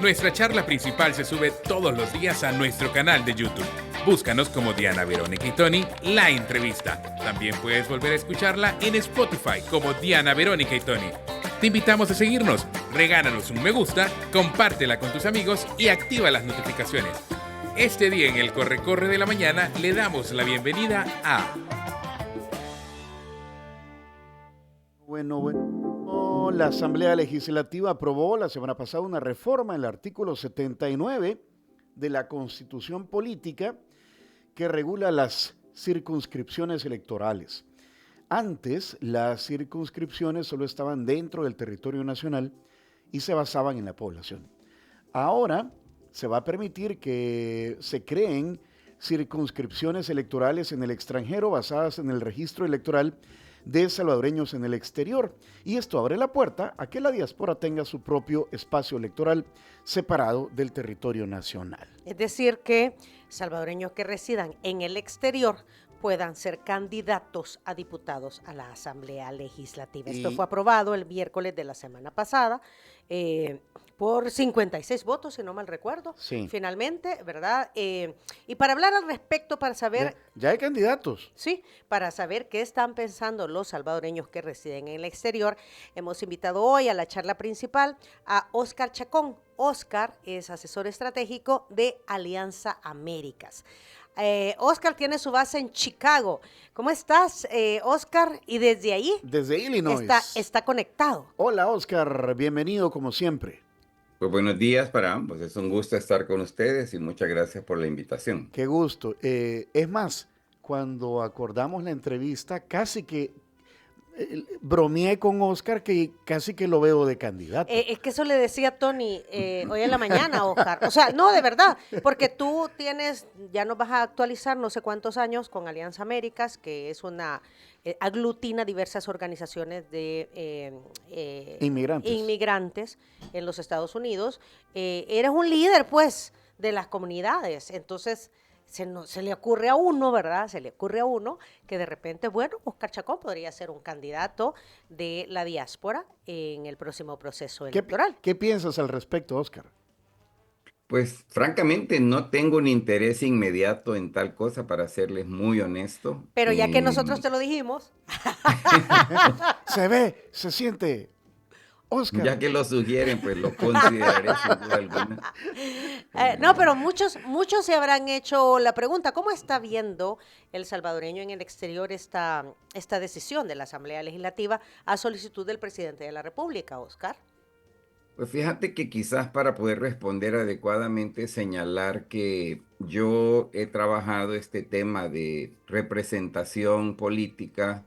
Nuestra charla principal se sube todos los días a nuestro canal de YouTube. Búscanos como Diana Verónica y Tony, la entrevista. También puedes volver a escucharla en Spotify como Diana Verónica y Tony. Te invitamos a seguirnos, regálanos un me gusta, compártela con tus amigos y activa las notificaciones. Este día en el Corre-Corre de la Mañana le damos la bienvenida a... Bueno, la Asamblea Legislativa aprobó la semana pasada una reforma en el artículo 79 de la Constitución Política que regula las circunscripciones electorales. Antes, las circunscripciones solo estaban dentro del territorio nacional y se basaban en la población. Ahora se va a permitir que se creen circunscripciones electorales en el extranjero basadas en el registro electoral de salvadoreños en el exterior. Y esto abre la puerta a que la diáspora tenga su propio espacio electoral separado del territorio nacional. Es decir, que salvadoreños que residan en el exterior puedan ser candidatos a diputados a la Asamblea Legislativa. Esto fue aprobado el miércoles de la semana pasada por 56 votos, si no mal recuerdo, sí. Finalmente, ¿verdad? Y para hablar al respecto, para saber... Ya hay candidatos. Sí, para saber qué están pensando los salvadoreños que residen en el exterior, hemos invitado hoy a la charla principal a Óscar Chacón. Óscar es asesor estratégico de Alianza Américas. Óscar tiene su base en Chicago. ¿Cómo estás, Óscar? Y desde ahí... Desde Illinois. Está conectado. Hola, Óscar. Bienvenido, como siempre. Pues buenos días para ambos. Es un gusto estar con ustedes y muchas gracias por la invitación. Qué gusto. Es más, cuando acordamos la entrevista, casi que bromeé con Óscar que casi que lo veo de candidato. Es que eso le decía Tony hoy en la mañana, Óscar. O sea, no, de verdad, porque tú tienes, ya nos vas a actualizar no sé cuántos años con Alianza Américas, que es una, aglutina diversas organizaciones de inmigrantes en los Estados Unidos. Eres un líder, pues, de las comunidades. Entonces, se le ocurre a uno, ¿verdad? Se le ocurre a uno que de repente, bueno, Óscar Chacón podría ser un candidato de la diáspora en el próximo proceso electoral. ¿Qué piensas al respecto, Óscar? Pues francamente no tengo un interés inmediato en tal cosa, para serles muy honesto. Pero ya que nosotros te lo dijimos. Se ve, se siente. Óscar. Ya que lo sugieren, pues lo consideraré sin duda alguna. No, pero muchos se habrán hecho la pregunta, ¿cómo está viendo el salvadoreño en el exterior esta decisión de la Asamblea Legislativa a solicitud del presidente de la República, Óscar? Pues fíjate que quizás para poder responder adecuadamente, señalar que yo he trabajado este tema de representación política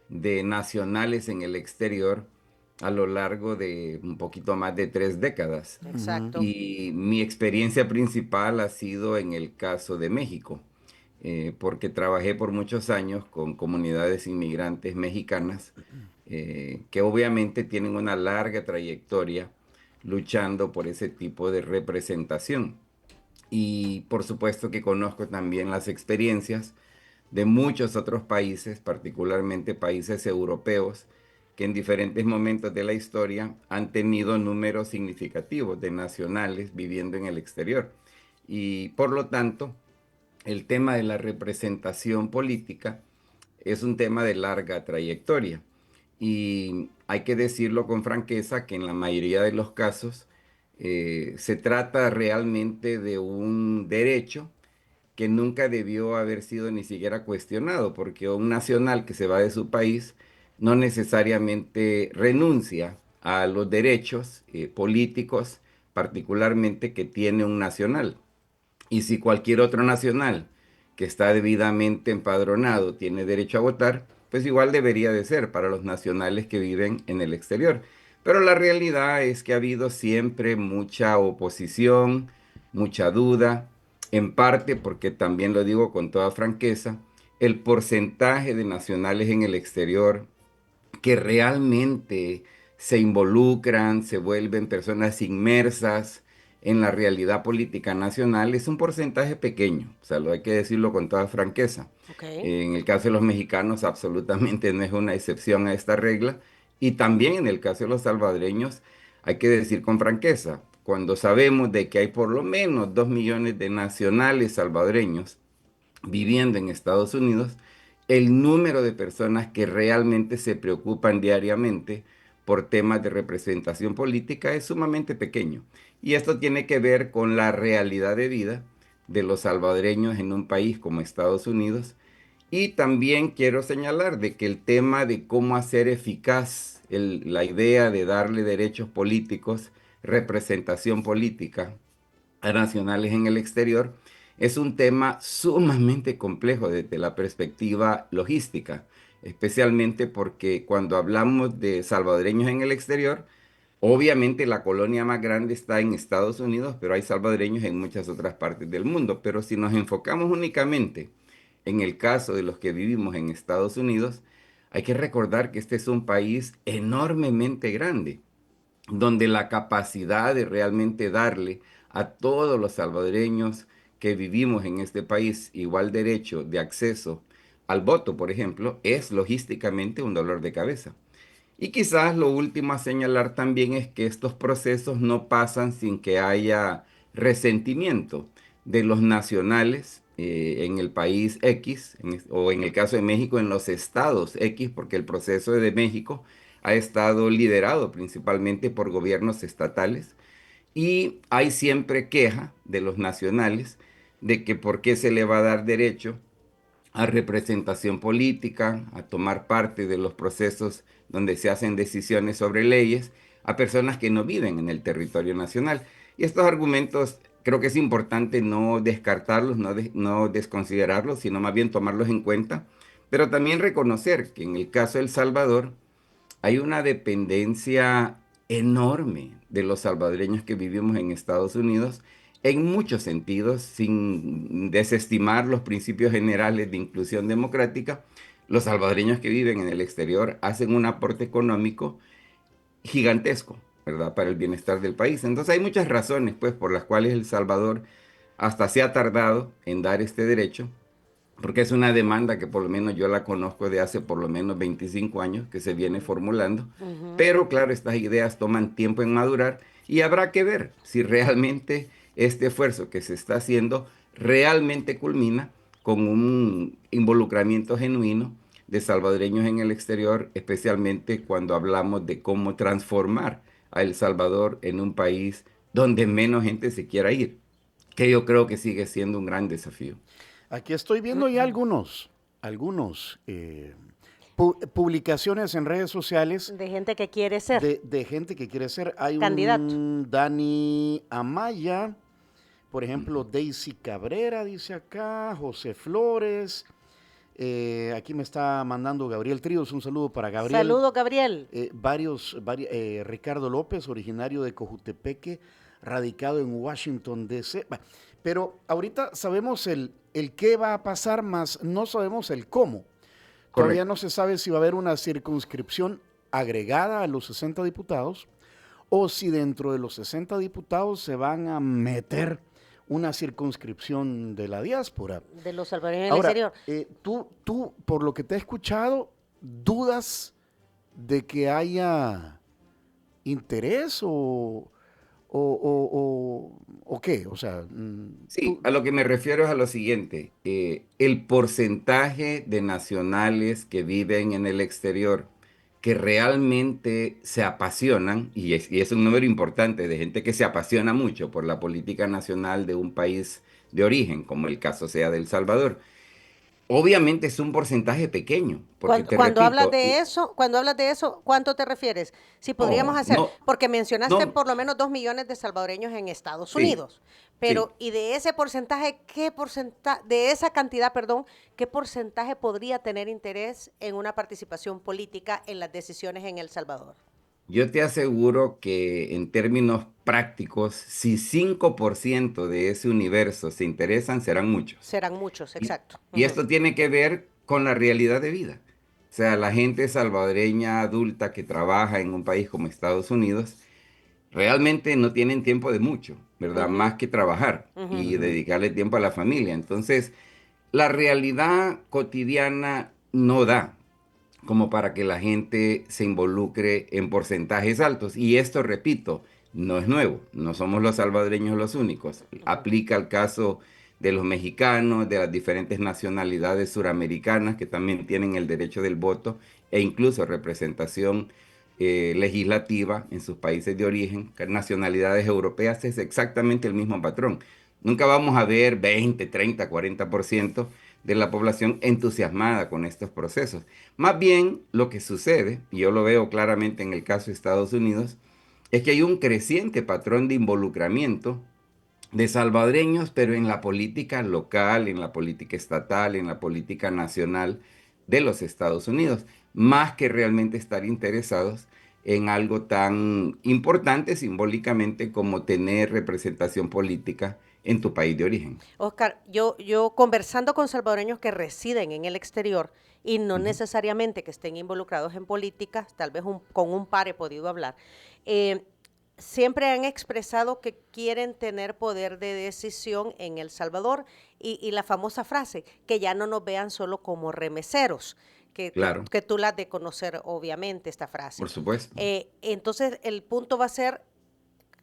de nacionales en el exterior a lo largo de un poquito más de 3 décadas. Exacto. Y mi experiencia principal ha sido en el caso de México, porque trabajé por muchos años con comunidades inmigrantes mexicanas, que obviamente tienen una larga trayectoria luchando por ese tipo de representación. Y por supuesto que conozco también las experiencias de muchos otros países, particularmente países europeos, que en diferentes momentos de la historia han tenido números significativos de nacionales viviendo en el exterior. Y por lo tanto, el tema de la representación política es un tema de larga trayectoria. Y hay que decirlo con franqueza que en la mayoría de los casos se trata realmente de un derecho que nunca debió haber sido ni siquiera cuestionado, porque un nacional que se va de su país no necesariamente renuncia a los derechos políticos, particularmente que tiene un nacional. Y si cualquier otro nacional que está debidamente empadronado tiene derecho a votar, pues igual debería de ser para los nacionales que viven en el exterior. Pero la realidad es que ha habido siempre mucha oposición, mucha duda, en parte porque, también lo digo con toda franqueza, el porcentaje de nacionales en el exterior que realmente se involucran, se vuelven personas inmersas en la realidad política nacional, es un porcentaje pequeño, o sea, lo hay que decirlo con toda franqueza. Okay. En el caso de los mexicanos absolutamente no es una excepción a esta regla, y también en el caso de los salvadoreños hay que decir con franqueza, cuando sabemos de que hay por lo menos 2 millones de nacionales salvadoreños viviendo en Estados Unidos, el número de personas que realmente se preocupan diariamente por temas de representación política es sumamente pequeño. Y esto tiene que ver con la realidad de vida de los salvadoreños en un país como Estados Unidos. Y también quiero señalar de que el tema de cómo hacer eficaz la idea de darle derechos políticos, representación política a nacionales en el exterior, es un tema sumamente complejo desde la perspectiva logística, especialmente porque cuando hablamos de salvadoreños en el exterior, obviamente la colonia más grande está en Estados Unidos, pero hay salvadoreños en muchas otras partes del mundo. Pero si nos enfocamos únicamente en el caso de los que vivimos en Estados Unidos, hay que recordar que este es un país enormemente grande, donde la capacidad de realmente darle a todos los salvadoreños que vivimos en este país igual derecho de acceso al voto, por ejemplo, es logísticamente un dolor de cabeza. Y quizás lo último a señalar también es que estos procesos no pasan sin que haya resentimiento de los nacionales en el país X, o en el caso de México, en los estados X, porque el proceso de México ha estado liderado principalmente por gobiernos estatales y hay siempre queja de los nacionales de que por qué se le va a dar derecho a representación política, a tomar parte de los procesos donde se hacen decisiones sobre leyes a personas que no viven en el territorio nacional. Y estos argumentos creo que es importante no descartarlos, no desconsiderarlos, sino más bien tomarlos en cuenta, pero también reconocer que en el caso de El Salvador hay una dependencia enorme de los salvadoreños que vivimos en Estados Unidos en muchos sentidos, sin desestimar los principios generales de inclusión democrática. Los salvadoreños que viven en el exterior hacen un aporte económico gigantesco, ¿verdad?, para el bienestar del país. Entonces hay muchas razones, pues, por las cuales El Salvador hasta se ha tardado en dar este derecho, porque es una demanda que por lo menos yo la conozco de hace por lo menos 25 años que se viene formulando. Pero claro, estas ideas toman tiempo en madurar y habrá que ver si realmente este esfuerzo que se está haciendo realmente culmina con un involucramiento genuino de salvadoreños en el exterior, especialmente cuando hablamos de cómo transformar a El Salvador en un país donde menos gente se quiera ir, que yo creo que sigue siendo un gran desafío. Aquí estoy viendo ya algunos publicaciones en redes sociales De gente que quiere ser de gente que quiere ser. Hay candidato. un Dani Amaya, por ejemplo, Daisy Cabrera, dice acá, José Flores. Aquí me está mandando Gabriel Tríos, un saludo para Gabriel. Saludo, Gabriel. Ricardo López, originario de Cojutepeque, radicado en Washington, D.C. Pero ahorita sabemos el qué va a pasar, más no sabemos el cómo. Todavía no se sabe si va a haber una circunscripción agregada a los 60 diputados o si dentro de los 60 diputados se van a meter una circunscripción de la diáspora. De los salvadoreños en el Ahora, exterior. tú, por lo que te he escuchado, ¿dudas de que haya interés o qué? O sea, Sí, a lo que me refiero es a lo siguiente. El porcentaje de nacionales que viven en el exterior que realmente se apasionan, y es un número importante de gente que se apasiona mucho por la política nacional de un país de origen, como el caso sea de El Salvador. Obviamente es un porcentaje pequeño, porque Cuando hablas repito, de eso, ¿cuánto te refieres? Si podríamos hacer, no, porque mencionaste no, por lo menos 2 millones de salvadoreños en Estados sí, Unidos, pero sí. y de ese porcentaje, de esa cantidad, perdón, ¿qué porcentaje podría tener interés en una participación política en las decisiones en El Salvador? Yo te aseguro que en términos prácticos, si 5% de ese universo se interesan, serán muchos. Serán muchos, Y, exacto. y esto tiene que ver con la realidad de vida. O sea, la gente salvadoreña adulta que trabaja en un país como Estados Unidos, realmente no tienen tiempo de mucho, ¿verdad? Más que trabajar y dedicarle tiempo a la familia. Entonces, la realidad cotidiana no da como para que la gente se involucre en porcentajes altos. Y esto, repito, no es nuevo, no somos los salvadoreños los únicos. Aplica al caso de los mexicanos, de las diferentes nacionalidades suramericanas que también tienen el derecho del voto e incluso representación legislativa en sus países de origen. Nacionalidades europeas es exactamente el mismo patrón. Nunca vamos a ver 20, 30, 40% de la población entusiasmada con estos procesos. Más bien lo que sucede, y yo lo veo claramente en el caso de Estados Unidos, es que hay un creciente patrón de involucramiento de salvadoreños, pero en la política local, en la política estatal, en la política nacional de los Estados Unidos, más que realmente estar interesados en algo tan importante simbólicamente como tener representación política en tu país de origen. Oscar, yo conversando con salvadoreños que residen en el exterior y no Ujú. necesariamente que estén involucrados en política, tal vez con un par he podido hablar, eh, siempre han expresado que quieren tener poder de decisión en El Salvador y la famosa frase, que ya no nos vean solo como remeseros, Claro, que tú la has de conocer obviamente esta por frase. supuesto. Entonces el punto va a ser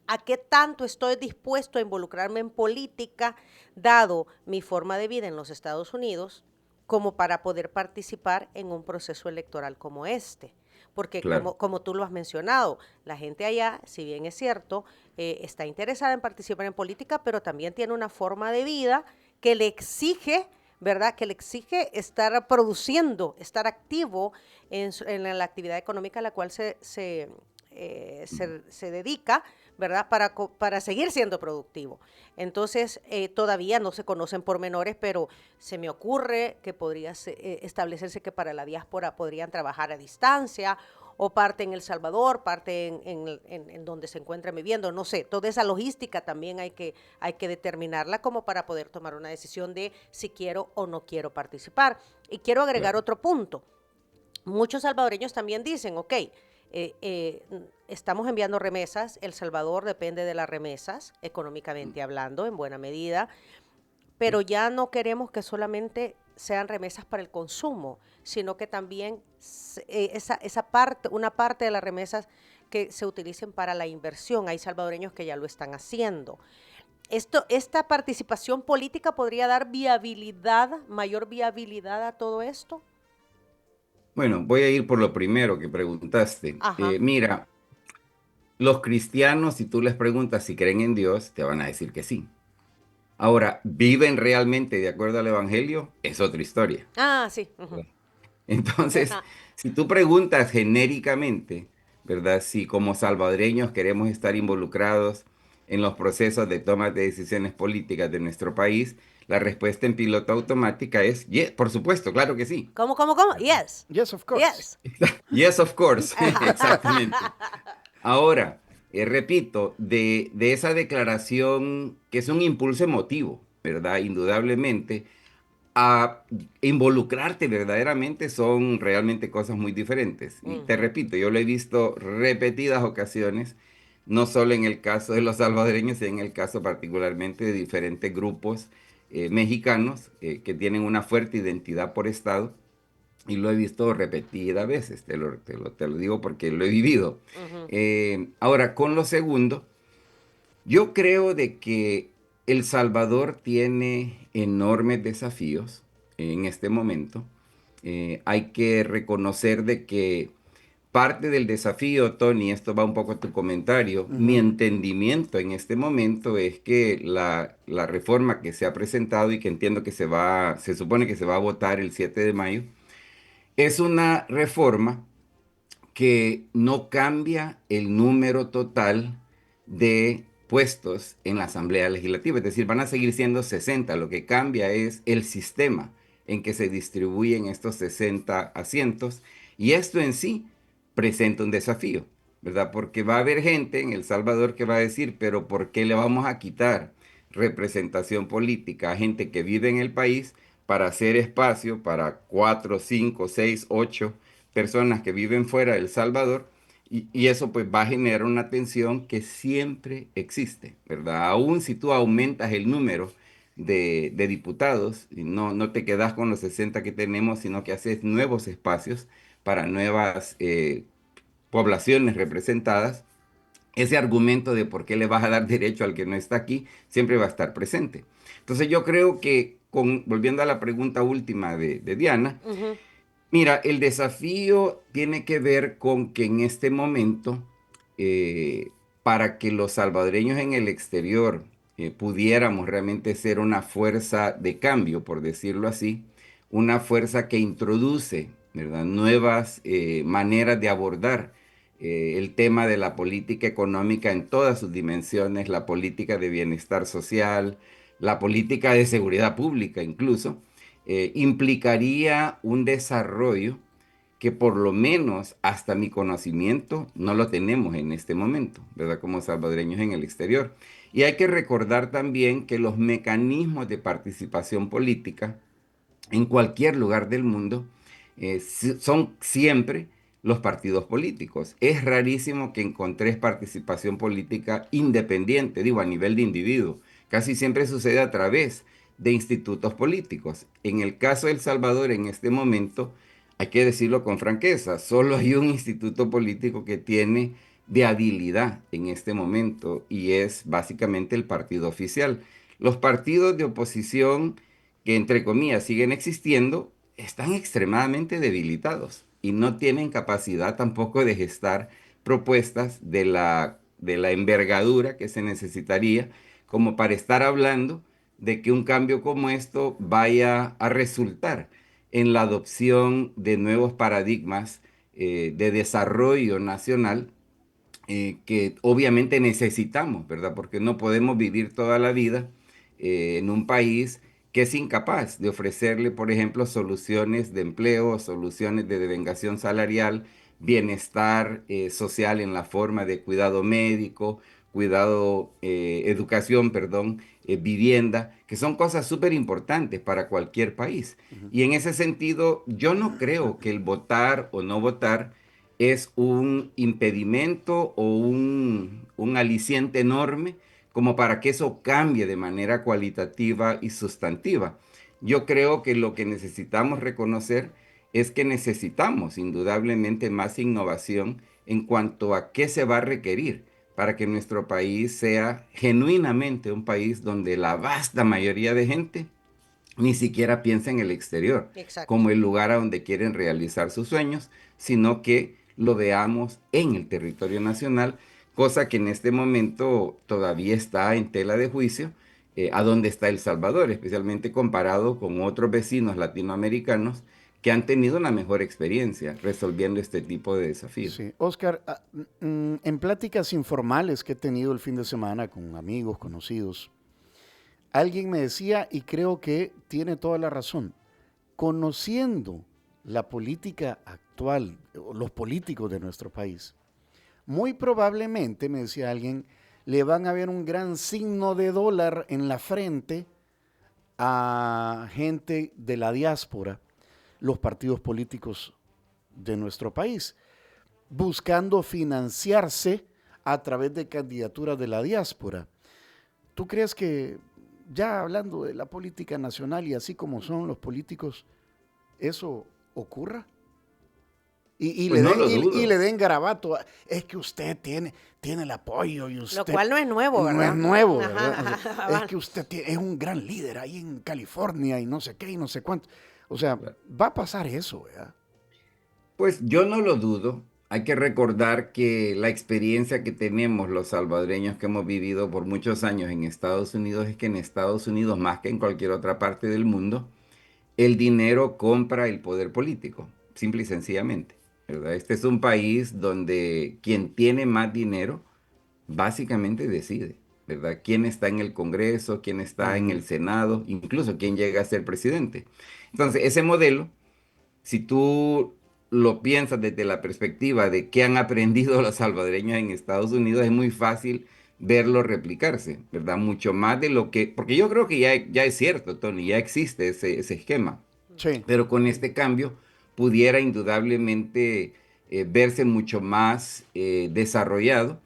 a qué tanto estoy dispuesto a involucrarme en política, dado mi forma de vida en los Estados Unidos, como para poder participar en un proceso electoral como este. Porque Claro. como tú lo has mencionado, la gente allá, si bien es cierto, está interesada en participar en política, pero también tiene una forma de vida que le exige, ¿verdad? Que le exige estar produciendo, estar activo en la actividad económica a la cual se dedica, ¿verdad? Para seguir siendo productivo. Entonces, todavía no se conocen pormenores, pero se me ocurre que podría establecerse que para la diáspora podrían trabajar a distancia o parte en El Salvador, parte en donde se encuentran viviendo, no sé, toda esa logística también hay que determinarla como para poder tomar una decisión de si quiero o no quiero participar. Y quiero agregar Claro. otro punto. Muchos salvadoreños también dicen, ok, estamos enviando remesas, El Salvador depende de las remesas, económicamente hablando, en buena medida, pero ya no queremos que solamente sean remesas para el consumo, sino que también esa parte, una parte de las remesas que se utilicen para la inversión. Hay salvadoreños que ya lo están haciendo. ¿Esta participación política podría dar viabilidad, mayor viabilidad a todo esto? Bueno, voy a ir por lo primero que preguntaste. Ajá. Mira, los cristianos, si tú les preguntas si creen en Dios, te van a decir que sí. Ahora, ¿viven realmente de acuerdo al Evangelio? Es otra historia. Ah, sí. Ujú. Entonces, si tú preguntas genéricamente, ¿verdad? Si como salvadoreños queremos estar involucrados en los procesos de toma de decisiones políticas de nuestro país, la respuesta en piloto automática es, por supuesto, claro que sí. ¿Cómo? Yes. Yes, of course. Yes. Yes, of course, exactamente. Ahora, repito, de esa declaración que es un impulso emotivo, ¿verdad? Indudablemente, a involucrarte verdaderamente son realmente cosas muy diferentes. Y te Ujú. repito, yo lo he visto repetidas ocasiones, no solo en el caso de los salvadoreños, sino en el caso particularmente de diferentes grupos mexicanos que tienen una fuerte identidad por Estado. Y lo he visto repetidas veces, te lo digo porque lo he vivido. Ujú. Ahora, con lo segundo, yo creo de que El Salvador tiene enormes desafíos en este momento. Hay que reconocer de que parte del desafío, Tony, esto va un poco a tu comentario, mi Ujú. entendimiento en este momento es que la reforma que se ha presentado y que entiendo que se supone que se va a votar el 7 de mayo, es una reforma que no cambia el número total de puestos en la Asamblea Legislativa. Es decir, van a seguir siendo 60. Lo que cambia es el sistema en que se distribuyen estos 60 asientos. Y esto en sí presenta un desafío, ¿verdad? Porque va a haber gente en El Salvador que va a decir, pero ¿por qué le vamos a quitar representación política a gente que vive en el país para hacer espacio para 4, 5, 6, 8 personas que viven fuera de El Salvador? Y eso pues va a generar una tensión que siempre existe, ¿verdad? Aún si tú aumentas el número de diputados, y no te quedas con los 60 que tenemos, sino que haces nuevos espacios para nuevas poblaciones representadas, ese argumento de por qué le vas a dar derecho al que no está aquí, siempre va a estar presente. Entonces yo creo que, volviendo a la pregunta última de Diana, Ujú. mira, el desafío tiene que ver con que en este momento, eh, para que los salvadoreños en el exterior pudiéramos realmente ser una fuerza de cambio, por decirlo así, una fuerza que introduce, ¿verdad?, nuevas maneras de abordar el tema de la política económica en todas sus dimensiones, la política de bienestar social, la política de seguridad pública incluso, implicaría un desarrollo que por lo menos hasta mi conocimiento no lo tenemos en este momento, ¿verdad? Como salvadoreños en el exterior. Y hay que recordar también que los mecanismos de participación política en cualquier lugar del mundo son siempre los partidos políticos. Es rarísimo que encontres participación política independiente, digo, a nivel de individuo. Casi siempre sucede a través de institutos políticos. En el caso de El Salvador, en este momento, hay que decirlo con franqueza, solo hay un instituto político que tiene de habilidad en este momento y es básicamente el partido oficial. Los partidos de oposición que entre comillas siguen existiendo, están extremadamente debilitados y no tienen capacidad tampoco de gestar propuestas de la envergadura que se necesitaría como para estar hablando de que un cambio como esto vaya a resultar en la adopción de nuevos paradigmas de desarrollo nacional que obviamente necesitamos, ¿verdad? Porque no podemos vivir toda la vida en un país que es incapaz de ofrecerle, por ejemplo, soluciones de empleo, soluciones de devengación salarial, bienestar social en la forma de cuidado médico, educación, perdón, vivienda, que son cosas súper importantes para cualquier país. Ujú. Y en ese sentido, yo no creo que el votar o no votar es un impedimento o un aliciente enorme como para que eso cambie de manera cualitativa y sustantiva. Yo creo que lo que necesitamos reconocer es que necesitamos indudablemente más innovación en cuanto a qué se va a requerir para que nuestro país sea genuinamente un país donde la vasta mayoría de gente ni siquiera piensa en el exterior Exacto. como el lugar a donde quieren realizar sus sueños, sino que lo veamos en el territorio nacional, cosa que en este momento todavía está en tela de juicio, a dónde está El Salvador, especialmente comparado con otros vecinos latinoamericanos que han tenido una mejor experiencia resolviendo este tipo de desafíos. Sí, Oscar, en pláticas informales que he tenido el fin de semana con amigos, conocidos, alguien me decía, y creo que tiene toda la razón, conociendo la política actual, o los políticos de nuestro país, muy probablemente, me decía alguien, le van a ver un gran signo de dólar en la frente a gente de la diáspora, los partidos políticos de nuestro país, buscando financiarse a través de candidaturas de la diáspora. ¿Tú crees que, ya hablando de la política nacional y así como son los políticos, eso ocurra? Y Pues le no den, lo y le dudo. den garabato. Es que usted tiene el apoyo y Lo usted cual no es nuevo, no es ¿verdad? nuevo, ¿verdad? O Ajá, sea, ajá, es va. que usted es un gran líder ahí en California y no sé qué y no sé cuánto. O sea, va a pasar eso, ¿verdad? Pues yo no lo dudo. Hay que recordar que la experiencia que tenemos los salvadoreños que hemos vivido por muchos años en Estados Unidos es que en Estados Unidos, más que en cualquier otra parte del mundo, el dinero compra el poder político, simple y sencillamente, ¿verdad? Este es un país donde quien tiene más dinero básicamente decide, ¿verdad? Quién está en el Congreso, quién está en Ujú. el Senado, incluso quién llega a ser presidente. Entonces, ese modelo, si tú lo piensas desde la perspectiva de qué han aprendido los salvadoreños en Estados Unidos, es muy fácil verlo replicarse, ¿verdad? Mucho más de lo que, porque yo creo que ya es cierto, Tony, ya existe ese esquema, Sí. pero con este cambio pudiera indudablemente verse mucho más desarrollado,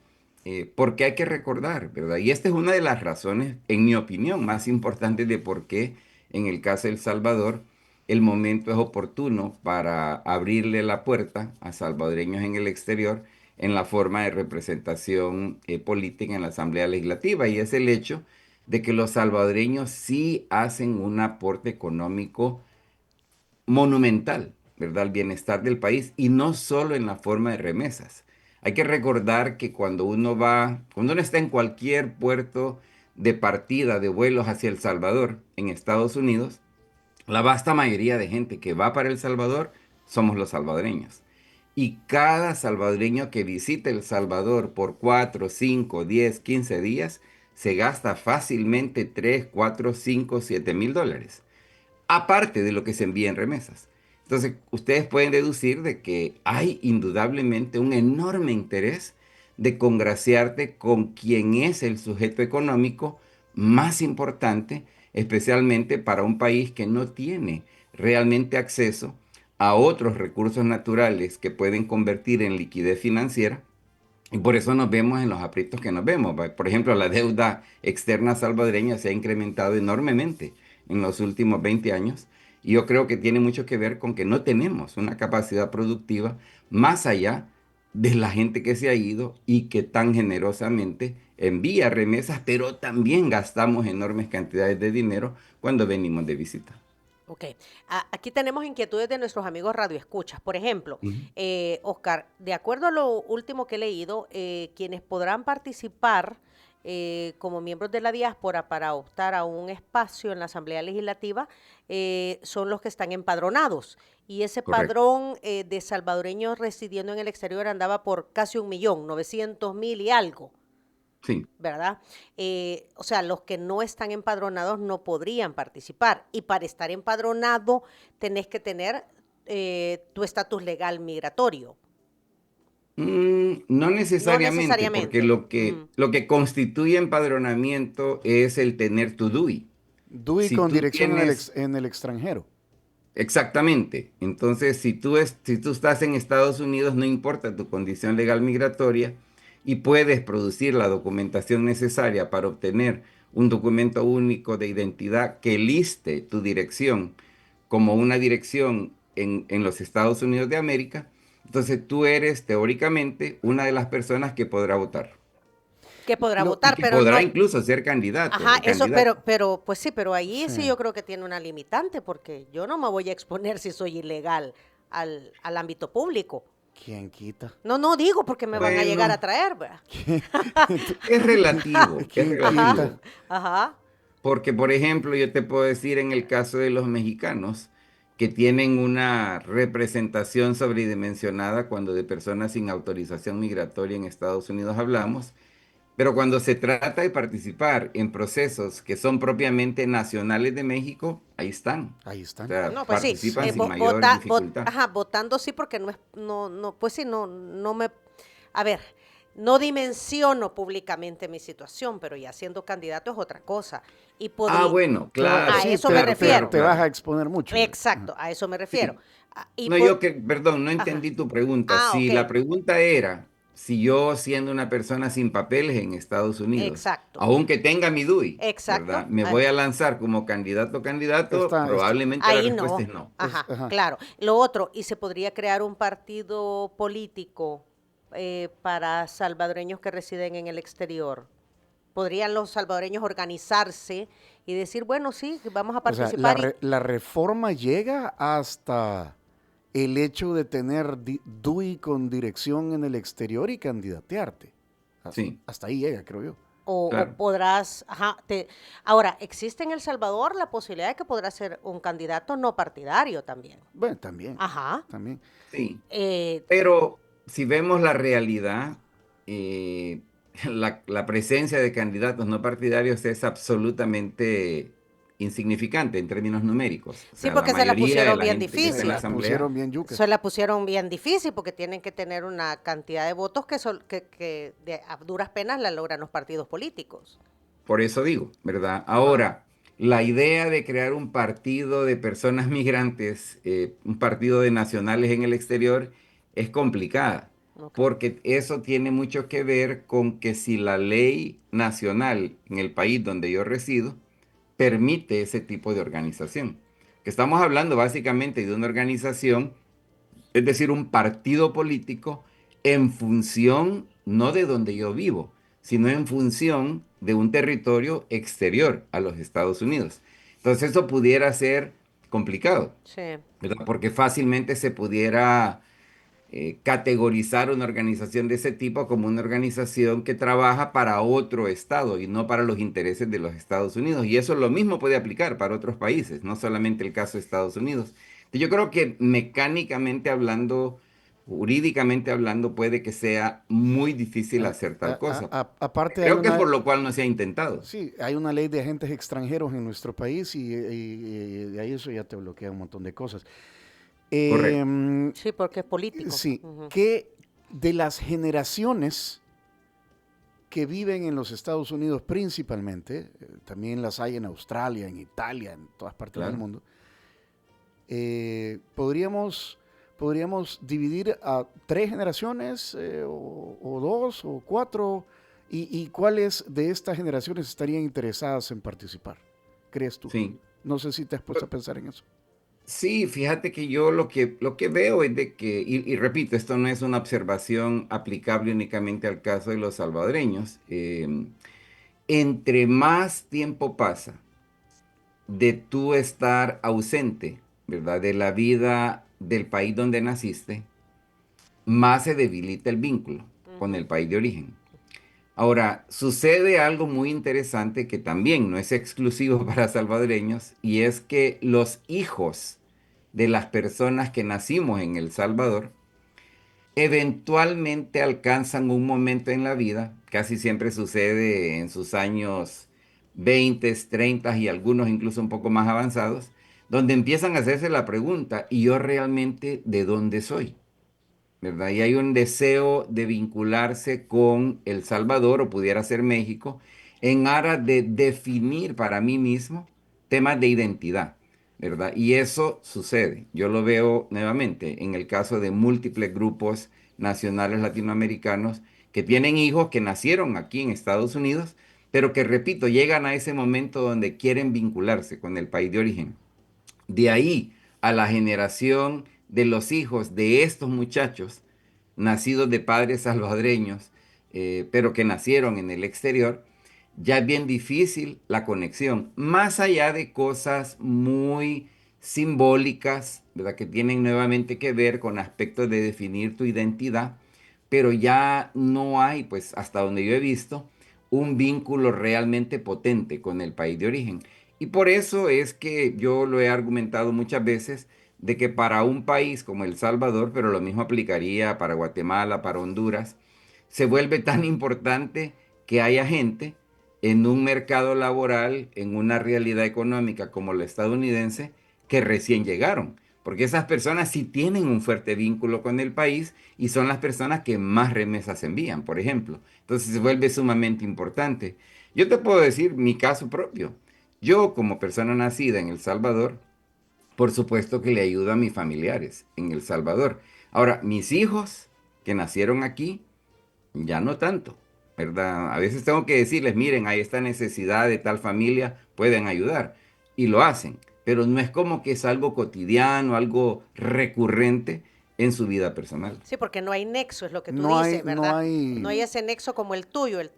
porque hay que recordar, ¿verdad? Y esta es una de las razones, en mi opinión, más importantes de por qué en el caso de El Salvador el momento es oportuno para abrirle la puerta a salvadoreños en el exterior en la forma de representación política en la Asamblea Legislativa, y es el hecho de que los salvadoreños sí hacen un aporte económico monumental, ¿verdad?, al bienestar del país, y no solo en la forma de remesas. Hay que recordar que cuando uno está en cualquier puerto de partida de vuelos hacia El Salvador, en Estados Unidos, la vasta mayoría de gente que va para El Salvador somos los salvadoreños. Y cada salvadoreño que visita El Salvador por 4, 5, 10, 15 días, se gasta fácilmente 3, 4, 5, 7 mil dólares, aparte de lo que se envía en remesas. Entonces, ustedes pueden deducir de que hay indudablemente un enorme interés de congraciarte con quien es el sujeto económico más importante, especialmente para un país que no tiene realmente acceso a otros recursos naturales que pueden convertir en liquidez financiera. Y por eso nos vemos en los aprietos que nos vemos. Por ejemplo, la deuda externa salvadoreña se ha incrementado enormemente en los últimos 20 años. Y yo creo que tiene mucho que ver con que no tenemos una capacidad productiva más allá de la gente que se ha ido y que tan generosamente envía remesas, pero también gastamos enormes cantidades de dinero cuando venimos de visita. Ok, aquí tenemos inquietudes de nuestros amigos radioescuchas. Por ejemplo, Ujú. Oscar, de acuerdo a lo último que he leído, quienes podrán participar como miembros de la diáspora para optar a un espacio en la Asamblea Legislativa son los que están empadronados. Y ese Correcto. padrón de salvadoreños residiendo en el exterior andaba por casi 1.900.000 y algo. Sí. ¿Verdad? O sea, los que no están empadronados no podrían participar. Y para estar empadronado tenés que tener tu estatus legal migratorio. No No necesariamente, porque necesariamente. lo que constituye empadronamiento es el tener tu DUI. DUI Si con tú dirección tienes, en el extranjero. exactamente, entonces si tú estás en Estados Unidos, no importa tu condición legal migratoria y puedes producir la documentación necesaria para obtener un documento único de identidad que liste tu dirección como una dirección en los Estados Unidos de América, entonces tú eres teóricamente una de las personas que podrá votar Que podrá Lo, y votar, que pero podrá no. incluso ser candidato Ajá, o eso, candidata. pues sí, pero ahí sí. sí yo creo que tiene una limitante, porque yo no me voy a exponer si soy ilegal al ámbito público. ¿Quién quita? No, no digo porque me van a llegar a Bueno, traer, ¿verdad? es relativo, es ¿Quién Ajá, quita? relativo. ajá. Porque, por ejemplo, yo te puedo decir en el caso de los mexicanos, que tienen una representación sobredimensionada cuando de personas sin autorización migratoria en Estados Unidos hablamos, pero cuando se trata de participar en procesos que son propiamente nacionales de México, ahí están. Ahí O están. sea, No, pues sí, participan sin mayor dificultad. ajá, votando sí porque no es, no, pues sí, no me, a ver, no dimensiono públicamente mi situación, pero ya siendo candidato es otra cosa. Y Ah, podría, bueno, a claro, Sí, eso me claro, claro, refiero. te vas a claro. exponer mucho. Exacto, a eso me refiero. Sí. Y No, perdón, no ajá, entendí tu pregunta. ok, Si la pregunta era si yo siendo una persona sin papeles en Estados Unidos, exacto, aunque tenga mi DUI, exacto. ¿verdad? Me voy a lanzar como candidato o candidato, Está, probablemente la Ahí respuesta no, es no. ajá, ajá. claro. Lo otro, y se podría crear un partido político para salvadoreños que residen en el exterior. ¿Podrían los salvadoreños organizarse y decir, bueno, sí, vamos a O sea, participar y... la reforma llega hasta el hecho de tener DUI con dirección en el exterior y candidatearte. Sí, Hasta ahí llega, creo yo. O claro. podrás, ajá, ahora, existe en El Salvador la posibilidad de que podrás ser un candidato no partidario también. Bueno, también, Ajá. también. Sí. Eh, Pero si vemos la realidad, eh, la presencia de candidatos no partidarios es absolutamente insignificante en términos numéricos. O sí, sea, la porque se la mayoría de pusieron la bien gente que está Se en la difícil. la asamblea, pusieron bien yuca. Se la pusieron bien difícil porque tienen que tener una cantidad de votos que a duras penas la logran los partidos políticos. por eso digo, ¿verdad? Ajá. Ahora, la idea de crear un partido de personas migrantes, un partido de nacionales en el exterior, es complicada, Ok. porque eso tiene mucho que ver con que si la ley nacional en el país donde yo resido permite ese tipo de organización. Que estamos hablando básicamente de una organización, es decir, un partido político en función no de donde yo vivo, sino en función de un territorio exterior a los Estados Unidos. Entonces eso pudiera ser complicado, Sí. ¿verdad? Porque fácilmente se pudiera categorizar una organización de ese tipo como una organización que trabaja para otro estado y no para los intereses de los Estados Unidos. Y eso lo mismo puede aplicar para otros países, no solamente el caso de Estados Unidos. Yo creo que mecánicamente hablando, jurídicamente hablando, puede que sea muy difícil A- hacer tal cosa. Aparte hay Creo que es una, por lo cual no se ha intentado. sí, hay una ley de agentes extranjeros en nuestro país y de ahí eso ya te bloquea un montón de cosas. Correcto. Sí, porque es político. Sí, Ujú. que de las generaciones que viven en los Estados Unidos principalmente, también las hay en Australia, en Italia, en todas partes del Claro. mundo, podríamos dividir a 3 generaciones o 2 o 4 y cuáles de estas generaciones estarían interesadas en participar, ¿crees tú? Sí. No sé si te has puesto a pensar en eso. Sí, fíjate que yo lo que veo es de que, y repito, esto no es una observación aplicable únicamente al caso de los salvadoreños. Entre más tiempo pasa de tú estar ausente, ¿verdad? De la vida del país donde naciste, más se debilita el vínculo con Ujú. el país de origen. Ahora, sucede algo muy interesante que también no es exclusivo para salvadoreños, y es que los hijos de las personas que nacimos en El Salvador eventualmente alcanzan un momento en la vida, casi siempre sucede en sus años 20, 30 y algunos incluso un poco más avanzados, donde empiezan a hacerse la pregunta, ¿y yo realmente de dónde soy? ¿Verdad? Y hay un deseo de vincularse con El Salvador o pudiera ser México en aras de definir para mí mismo temas de identidad, ¿verdad? Y eso sucede. Yo lo veo nuevamente en el caso de múltiples grupos nacionales latinoamericanos que tienen hijos que nacieron aquí en Estados Unidos, pero que, repito, llegan a ese momento donde quieren vincularse con el país de origen. De ahí a la generación de los hijos de estos muchachos, nacidos de padres salvadoreños, pero que nacieron en el exterior, ya es bien difícil la conexión, más allá de cosas muy simbólicas, ¿verdad? Que tienen nuevamente que ver con aspectos de definir tu identidad, pero ya no hay, pues hasta donde yo he visto, un vínculo realmente potente con el país de origen. Y por eso es que yo lo he argumentado muchas veces de que para un país como El Salvador, pero lo mismo aplicaría para Guatemala, para Honduras, se vuelve tan importante que haya gente en un mercado laboral, en una realidad económica como la estadounidense, que recién llegaron. Porque esas personas sí tienen un fuerte vínculo con el país y son las personas que más remesas envían, por ejemplo. Entonces se vuelve sumamente importante. Yo te puedo decir mi caso propio. Yo, como persona nacida en El Salvador, por supuesto que le ayudo a mis familiares en El Salvador. Ahora, mis hijos que nacieron aquí, ya no tanto, ¿verdad? A veces tengo que decirles, miren, hay esta necesidad de tal familia, pueden ayudar. Y lo hacen, pero no es como que es algo cotidiano, algo recurrente en su vida personal. Sí, porque no hay nexo, es lo que tú No hay, dices, no ¿verdad? hay, No hay ese nexo como el tuyo es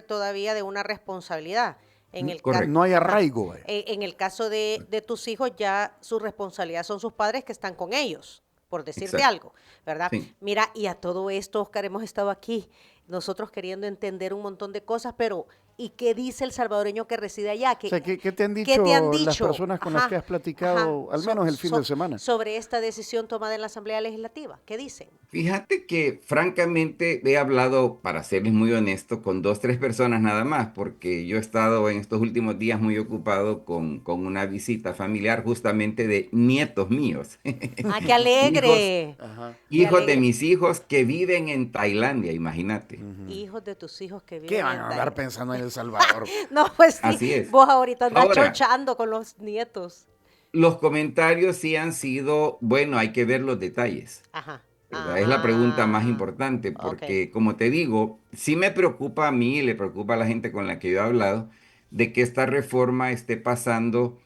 todavía de una responsabilidad. no Correcto. hay arraigo. Vaya. En el caso de tus hijos, ya su responsabilidad son sus padres que están con ellos, por decirte Exacto. algo, ¿verdad? Sí. Mira, y a todo esto, Oscar, hemos estado aquí, nosotros queriendo entender un montón de cosas, pero ¿y qué dice el salvadoreño que reside allá? O sea, ¿qué te han ¿Qué te han dicho las dicho? personas con las que Ajá, has ajá, platicado, al menos el fin de semana? sobre esta decisión tomada en la Asamblea Legislativa? ¿Qué dicen? Fíjate que francamente he hablado, para serles muy honesto, con dos, tres personas nada más, porque yo he estado en estos últimos días muy ocupado con una visita familiar justamente de nietos míos, ¡Ah, qué hijos, alegre! Ajá. ¡Qué hijos de alegre! mis hijos que viven en Tailandia, imagínate. Ujú. Hijos de tus hijos que ¿Qué viven van en a andar Tailandia. pensando en El Salvador? No, pues sí, Así es. vos ahorita andas Ahora, chonchando con los nietos. los comentarios sí han sido, bueno, hay que ver los detalles. Ajá. ¿Verdad? Es la pregunta más importante Ok. porque, como te digo, sí me preocupa a mí y le preocupa a la gente con la que yo he hablado de que esta reforma esté pasando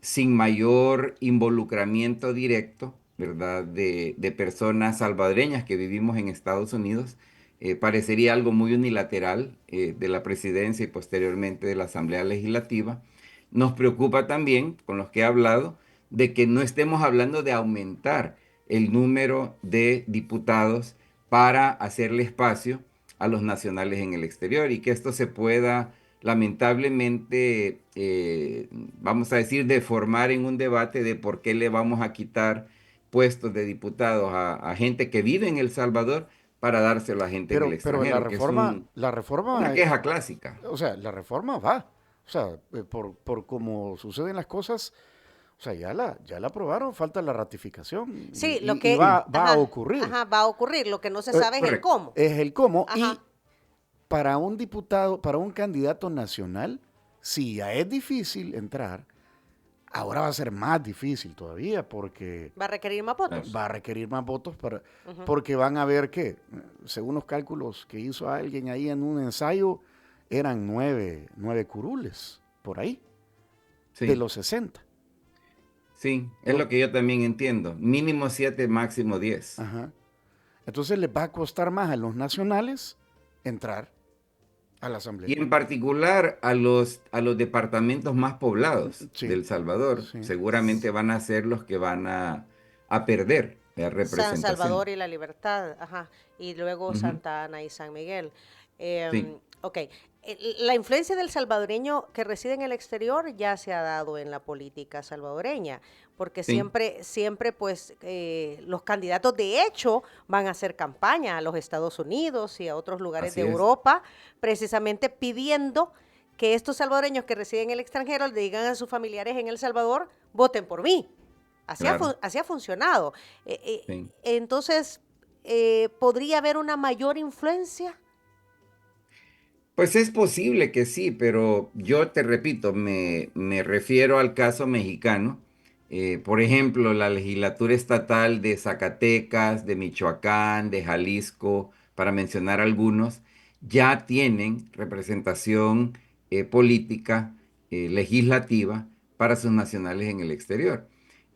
sin mayor involucramiento directo ¿verdad? De personas salvadoreñas que vivimos en Estados Unidos. Parecería algo muy unilateral de la presidencia y posteriormente de la Asamblea Legislativa. Nos preocupa también, con los que he hablado, de que no estemos hablando de aumentar el número de diputados para hacerle espacio a los nacionales en el exterior y que esto se pueda lamentablemente, vamos a decir, deformar en un debate de por qué le vamos a quitar puestos de diputados a gente que vive en El Salvador para dárselo a gente en el Pero la extranjero, que es reforma, la una reforma, queja clásica. o sea, la reforma va. O sea, por cómo suceden las cosas, o sea, ya la aprobaron, falta la ratificación Sí, y, lo que... va a Ajá, ocurrir. ajá, va a ocurrir. Lo que no se sabe es el Correcto. cómo. Es el cómo. Y Ajá. para un diputado, para un candidato nacional, si ya es difícil entrar, ahora va a ser más difícil todavía porque Va a requerir más votos. va a requerir más votos Ujú. porque van a ver que, según los cálculos que hizo alguien ahí en un ensayo, eran nueve curules por ahí, de Sí, los 60. sí, es lo que yo también entiendo. Mínimo 7, máximo 10. Ajá. Entonces les va a costar más a los nacionales entrar a la asamblea. Y en particular a los departamentos más poblados Sí, de El Salvador, sí. seguramente van a ser los que van a perder la San representación. Salvador y La Libertad, ajá, y luego Ujú. Santa Ana y San Miguel. Sí, Ok, la influencia del salvadoreño que reside en el exterior ya se ha dado en la política salvadoreña, porque sí, siempre pues los candidatos de hecho van a hacer campaña a los Estados Unidos y a otros lugares de así es, Europa, precisamente pidiendo que estos salvadoreños que residen en el extranjero le digan a sus familiares en El Salvador, voten por mí. claro, Así ha funcionado. sí. Entonces, ¿podría haber una mayor influencia? Pues es posible que sí, pero yo te repito, me refiero al caso mexicano. Por ejemplo, la legislatura estatal de Zacatecas, de Michoacán, de Jalisco, para mencionar algunos, ya tienen representación política, legislativa para sus nacionales en el exterior.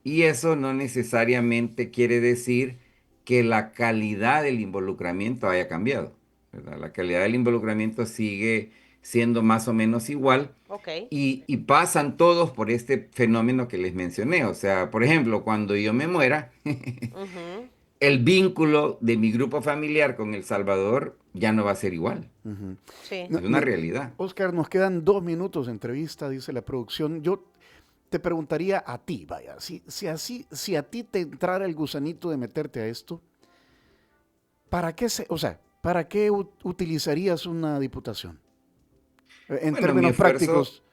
Y eso no necesariamente quiere decir que la calidad del involucramiento haya cambiado, ¿verdad? La calidad del involucramiento sigue siendo más o menos igual Ok. y pasan todos por este fenómeno que les mencioné. O sea, por ejemplo, cuando yo me muera, Ujú. el vínculo de mi grupo familiar con El Salvador ya no va a ser igual. Ujú. Sí. No, Es una realidad. Oscar, nos quedan 2 minutos de entrevista, dice la producción. Yo te preguntaría a ti, vaya, si a ti te entrara el gusanito de meterte a esto, o sea, ¿para qué utilizarías una diputación? En Bueno, mi términos esfuerzo, prácticos.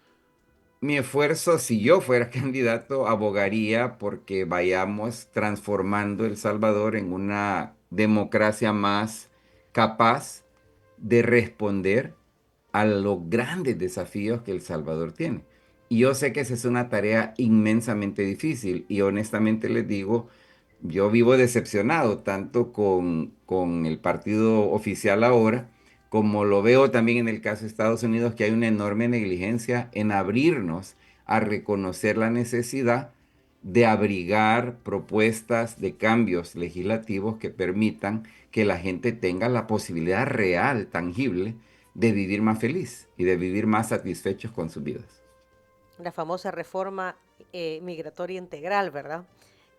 mi esfuerzo, si yo fuera candidato, abogaría porque vayamos transformando El Salvador en una democracia más capaz de responder a los grandes desafíos que El Salvador tiene. Y yo sé que esa es una tarea inmensamente difícil y honestamente les digo, yo vivo decepcionado tanto con el partido oficial ahora, como lo veo también en el caso de Estados Unidos, que hay una enorme negligencia en abrirnos a reconocer la necesidad de abrigar propuestas de cambios legislativos que permitan que la gente tenga la posibilidad real, tangible, de vivir más feliz y de vivir más satisfechos con sus vidas. La famosa reforma migratoria integral, ¿verdad?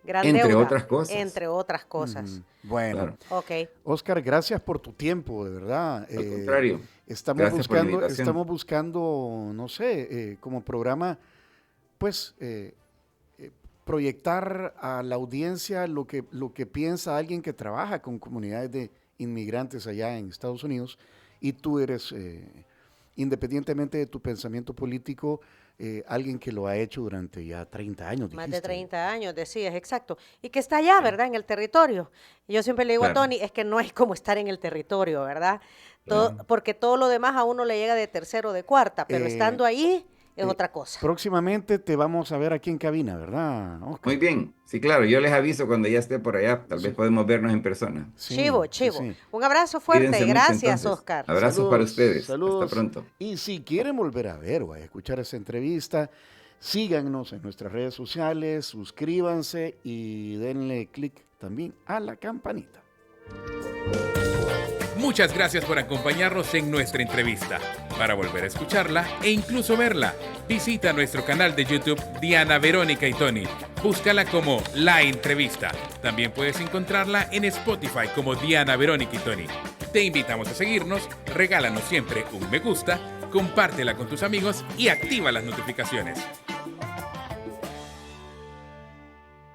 Gran Entre deuda, otras cosas, entre otras cosas. Bueno, claro. Ok. Oscar, gracias por tu tiempo, de verdad. Al contrario, gracias por la invitación. Estamos buscando, no sé, como programa, pues, proyectar a la audiencia lo que piensa alguien que trabaja con comunidades de inmigrantes allá en Estados Unidos y tú eres, independientemente de tu pensamiento político, alguien que lo ha hecho durante ya 30 años, Más de dijiste. 30 años, decías, exacto. Y que está allá, Sí, ¿verdad? En el territorio. Y yo siempre le digo a claro, Tony, es que no es como estar en el territorio, ¿verdad? claro. Porque todo lo demás a uno le llega de tercero o de cuarta, pero Eh, estando ahí es eh, otra cosa. Próximamente te vamos a ver aquí en cabina, ¿verdad, Muy Oscar? bien, sí, claro, yo les aviso cuando ya esté por allá, tal vez Sí, podemos vernos en persona. Chivo, sí, chivo. sí. Un abrazo fuerte. Cuídense mucho Gracias, entonces. Oscar. Abrazos para Saludos, ustedes. Hasta saludos. pronto. Y si quieren volver a ver o a escuchar esa entrevista, Síganos en nuestras redes sociales, suscríbanse y denle clic también a la campanita. Muchas gracias por acompañarnos en nuestra entrevista. Para volver a escucharla e incluso verla, visita nuestro canal de YouTube Diana Verónica y Tony. Búscala como La Entrevista. También puedes encontrarla en Spotify como Diana Verónica y Tony. Te invitamos a seguirnos, regálanos siempre un me gusta, compártela con tus amigos y activa las notificaciones.